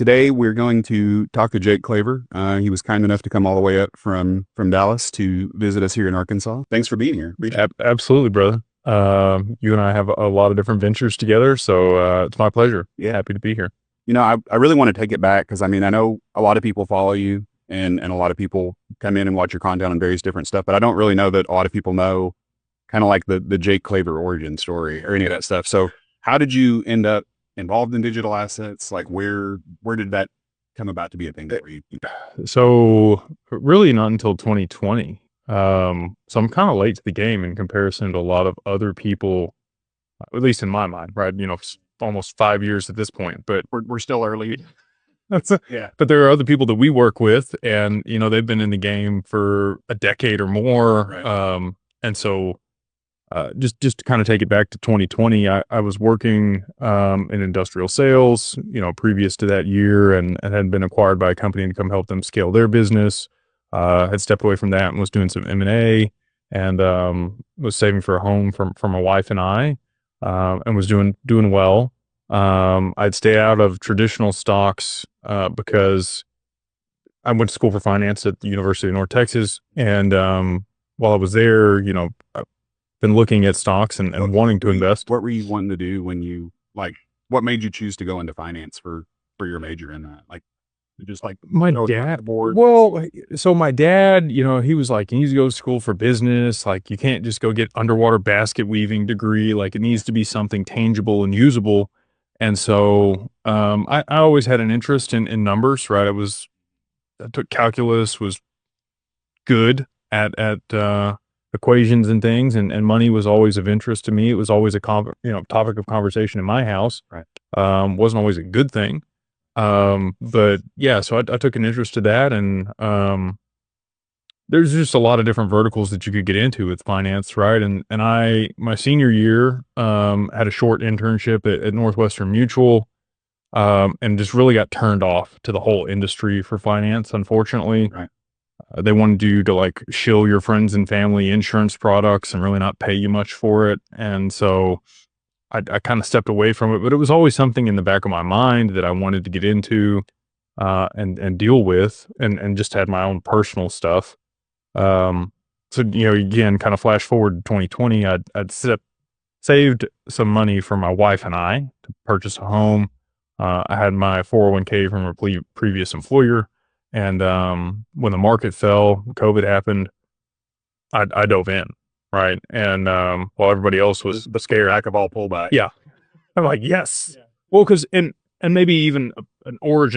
Today we're going to talk to Jake Claver. He was kind enough to come all the way up from Dallas to visit us here in Arkansas. Thanks for being here. Absolutely, brother. You and I have a lot of different ventures together, so it's my pleasure. Yeah. Happy to be here. I really want to take it back because I know a lot of people follow you and a lot of people come in and watch your content on various different stuff, but I don't really know that a lot of people know kind of like the Jake Claver origin story or any of that stuff. So how did you end up involved in digital assets? Like where did that come about to be a thing for you? So really not until 2020. So I'm kind of late to the game in comparison to a lot of other people, at least in my mind, right? It's almost 5 years at this point, but We're still early. Yeah. but there are other people that we work with, and they've been in the game for a decade or more. Right. And so just to kind of take it back to 2020, I was working in industrial sales, previous to that year, and had been acquired by a company to come help them scale their business. Had stepped away from that and was doing some M&A, and was saving for a home for my wife and I, and was doing well. I'd stay out of traditional stocks because I went to school for finance at the University of North Texas, and while I was there, I've been looking at stocks and wanting to invest. What were you wanting to do when you what made you choose to go into finance for your major in that? Like just like My throw it across the dad, board. well, so my dad, he was like, you need to go to school for business. Like, you can't just go get underwater basket weaving degree. Like, it needs to be something tangible and usable. And so, I always had an interest in numbers, right? I took calculus, was good at equations and things, and money was always of interest to me. It was always a topic of conversation in my house. Right. Wasn't always a good thing. But yeah, so I took an interest to that, and there's just a lot of different verticals that you could get into with finance, right? And my senior year, had a short internship at Northwestern Mutual, and just really got turned off to the whole industry for finance. Unfortunately, Right. they wanted you to like shill your friends and family insurance products and really not pay you much for it. And so I kind of stepped away from it, but it was always something in the back of my mind that I wanted to get into, and deal with, and just had my own personal stuff. So, again, kind of flash forward to 2020, I'd saved some money for my wife and I to purchase a home. I had my 401k from a previous employer. And when the market fell, COVID happened, I dove in, right? And while everybody else was scared, Back of all pullback. yeah, I'm like, yes. Yeah. Well, because and maybe even an origin